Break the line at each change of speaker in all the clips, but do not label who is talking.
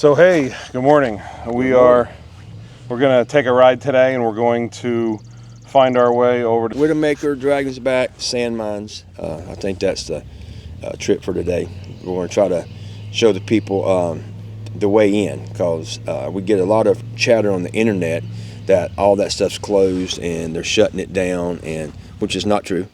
So hey, good morning. We're gonna take a ride today, and we're going to find our way over to
Widowmaker, Dragon's Back, Sand Mines. I think that's the trip for today. We're going to try to show the people the way in, because we get a lot of chatter on the internet that all that stuff's closed and they're shutting it down, and which is not true.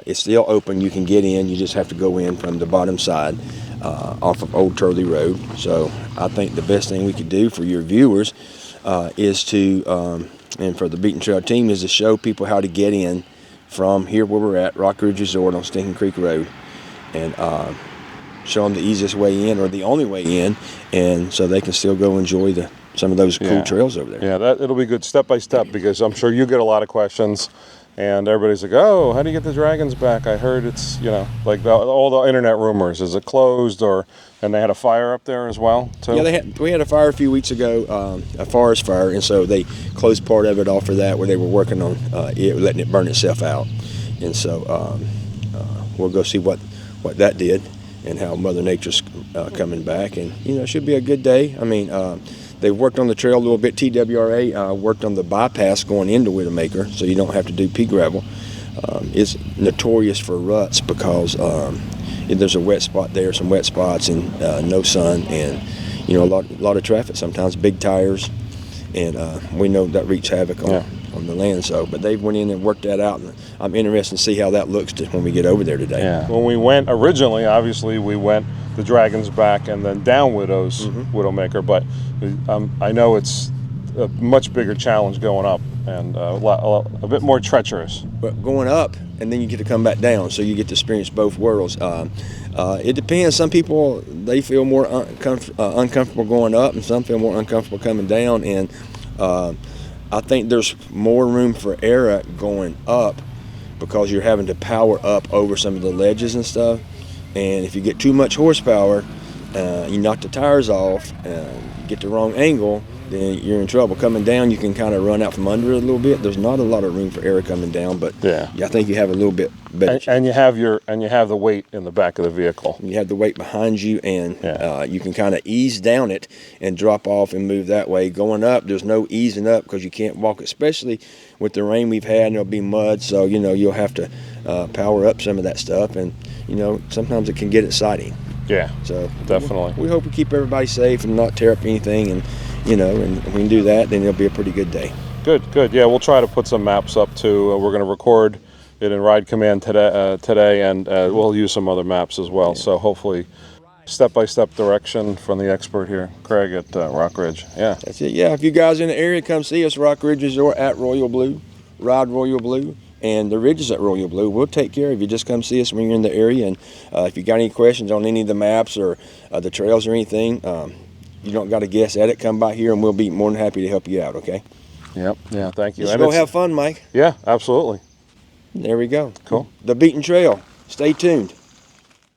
It's still open. You can get in. You just have to go in from the bottom side off of Old Turley Road. So I think the best thing we could do for your viewers is to, and for the Beaten Trail team, is to show people how to get in from here where we're at, Rock Ridge Resort on Stinking Creek Road, and show them the easiest way in, or the only way in, and so they can still go enjoy some of those cool trails over there.
Yeah, it'll be good step by step, because I'm sure you get a lot of questions. And everybody's like, oh, how do you get the Dragons back? I heard it's, like all the internet rumors. Is it closed? And they had a fire up there as well, too?
Yeah, we had a fire a few weeks ago, a forest fire, and so they closed part of it off for that, where they were working on letting it burn itself out. And so we'll go see what that did and how Mother Nature's coming back. And, it should be a good day. I mean, they've worked on the trail a little bit. TWRA worked on the bypass going into Widowmaker, so you don't have to do Pea Gravel. It's notorious for ruts because there's a wet spot there, some wet spots, and no sun, and a lot of traffic sometimes, big tires, and we know that wreaks havoc on the land. So, but they went in and worked that out, and I'm interested to see how that looks when we get over there today.
Yeah. When we went originally, obviously we went the Dragons Back and then down Widowmaker, but I know it's a much bigger challenge going up, and a bit more treacherous.
But going up, and then you get to come back down, so you get to experience both worlds. It depends. Some people, they feel more uncomfortable going up, and some feel more uncomfortable coming down. And I think there's more room for error going up, because you're having to power up over some of the ledges and stuff. And if you get too much horsepower, you knock the tires off, get the wrong angle, then you're in trouble. Coming down, you can kind of run out from under it a little bit. There's not a lot of room for error coming down, but I think you have a little bit better.
And you have the weight in the back of the vehicle.
You have the weight behind you, and you can kind of ease down it and drop off and move that way. Going up, there's no easing up, because you can't walk, especially with the rain we've had, and there'll be mud, so you'll have to power up some of that stuff, and sometimes it can get exciting.
Yeah,
so
definitely.
We hope we keep everybody safe and not tear up anything, and and if we can do that, then it'll be a pretty good day.
Good. Yeah, we'll try to put some maps up too. We're going to record it in Ride Command today, and we'll use some other maps as well. Yeah. So hopefully, step-by-step direction from the expert here, Craig at Rock Ridge. Yeah,
that's it. Yeah, if you guys in the area, come see us, Rock Ridge Resort at Royal Blue, Ride Royal Blue, and the Ridges at Royal Blue. We'll take care of you. Just come see us when you're in the area, and if you got any questions on any of the maps or the trails or anything, you don't got to guess at it. Come by here, and we'll be more than happy to help you out. Okay.
Yep. Yeah. Thank you.
Just go have fun, Mike.
Yeah. Absolutely.
There we go.
Cool.
The Beaten Trail. Stay tuned.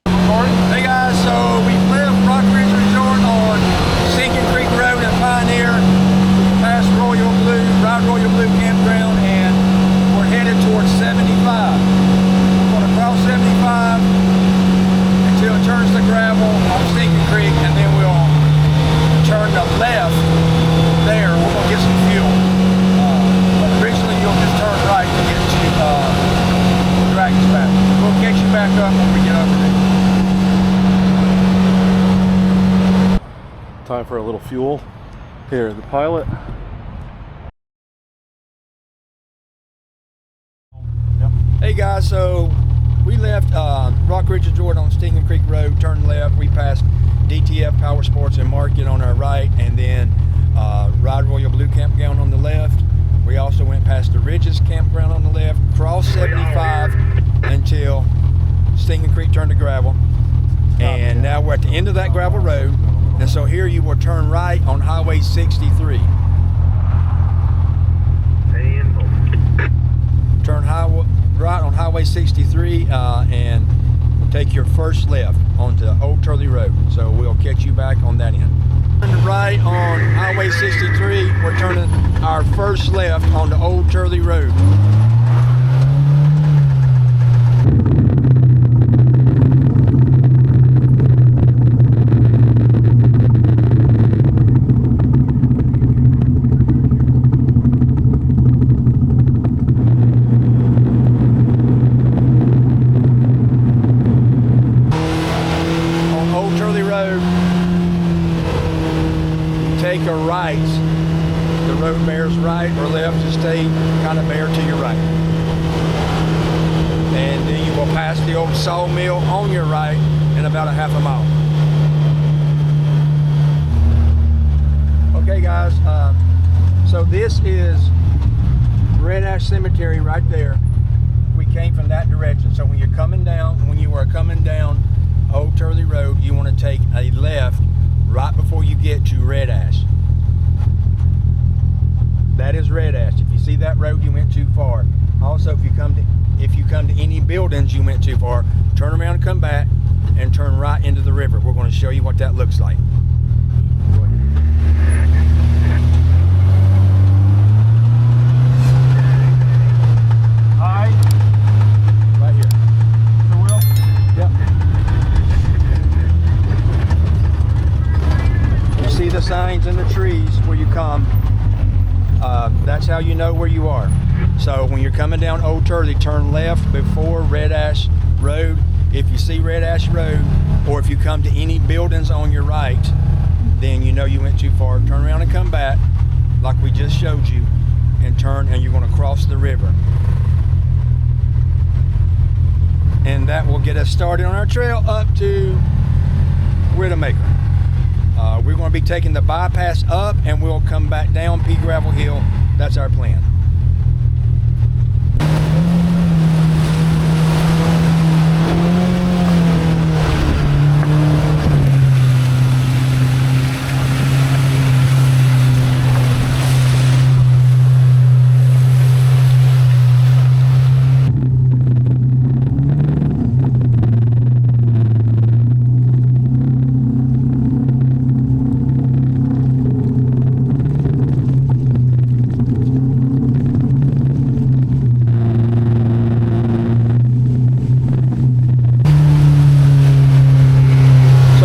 Hey guys, so we left Rock Ridge Resort on Sinking Creek Road in Pioneer, past Royal Blue, Ride Royal Blue Campground, and we're headed towards 75. We're going to cross 75 until it turns to gravel on Sinking Creek, and then we'll turn to left there. We're going to get some fuel. But originally you'll just turn right to get to Dragon's Back. We'll catch you back up when we get over there.
Time for a little fuel. Here, the Pilot.
Hey guys, so we left Rock Ridge Resort on Stinking Creek Road, turned left. We passed DTF Power Sports and Market on our right, and then Ride Royal Blue Campground on the left. We also went past the Ridges Campground on the left, crossed 75 until Stinking Creek turned to gravel. And now we're at the end of that gravel road. And so here you will turn right on Highway 63. Turn right on Highway 63 and take your first left onto Old Turley Road. So we'll catch you back on that end. Turn right on Highway 63. We're turning our first left onto Old Turley Road. road bears right or left, just stay kind of bear to your right. And then you will pass the old sawmill on your right in about a half a mile. Okay guys, so this is Red Ashe Cemetery right there. We came from that direction. So when you are coming down Old Turley Road, you want to take a left right before you get to Red Ashe. That is Red Ashe. If you see that road, you went too far. Also, if you come to any buildings you went too far, turn around and come back and turn right into the river. We're going to show you what that looks like. Hi. Right here. So Will? Yep. You see the signs in the trees where you come. That's how you know where you are. So when you're coming down Old Turley, turn left before Red Ashe Road. If you see Red Ashe Road, or if you come to any buildings on your right, then you know you went too far. Turn around and come back, like we just showed you, and turn, and you're going to cross the river. And that will get us started on our trail up to Widowmaker. We're going to be taking the bypass up, and we'll come back down Pea Gravel Hill. That's our plan.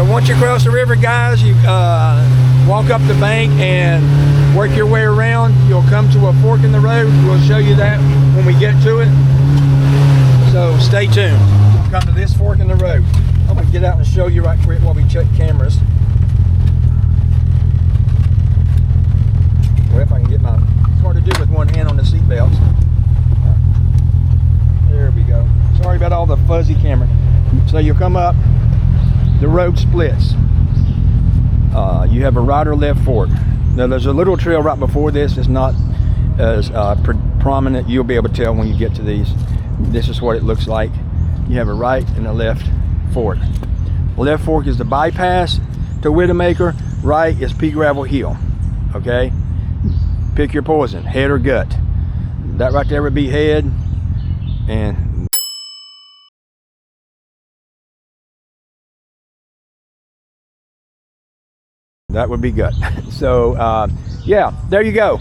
Once you cross the river, guys, you walk up the bank and work your way around. You'll come to a fork in the road. We'll show you that when we get to it. So stay tuned. We'll come to this fork in the road. I'm going to get out and show you right quick while we check cameras. Well, if I can get my... It's hard to do with one hand on the seat belts. There we go. Sorry about all the fuzzy camera. So you'll come up. The road splits. You have a right or left fork. Now there's a little trail right before this. It's not as prominent. You'll be able to tell when you get to these. This is what it looks like. You have a right and a left fork. Left fork is the bypass to Widowmaker. Right is Pea Gravel Hill. Okay? Pick your poison, head or gut. That right there would be head, and that would be gut. So yeah, there you go.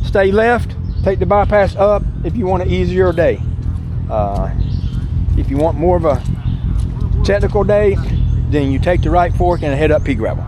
Stay left, take the bypass up if you want an easier day. If you want more of a technical day, then you take the right fork and head up Pea Gravel.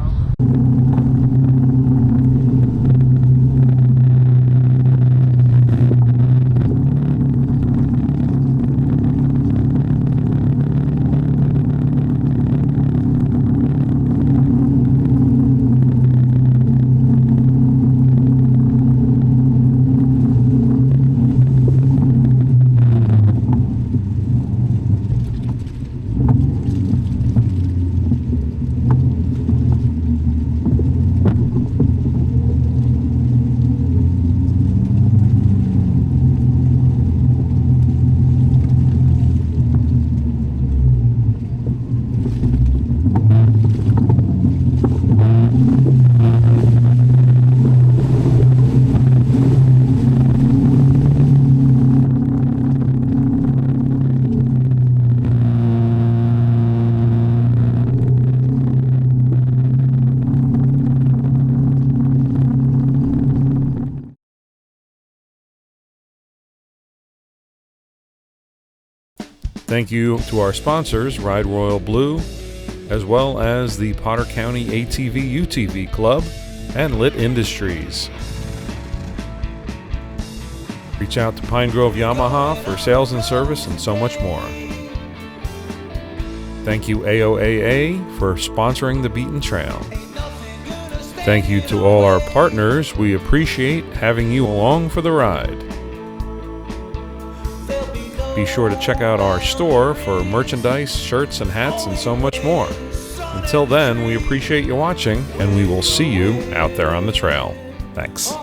Thank you to our sponsors, Ride Royal Blue, as well as the Potter County ATV UTV Club and Lit Industries. Reach out to Pine Grove Yamaha for sales and service and so much more. Thank you AOAA for sponsoring the Beaten Trail. Thank you to all our partners. We appreciate having you along for the ride. Be sure to check out our store for merchandise, shirts, and hats, and so much more. Until then, we appreciate you watching, and we will see you out there on the trail. Thanks.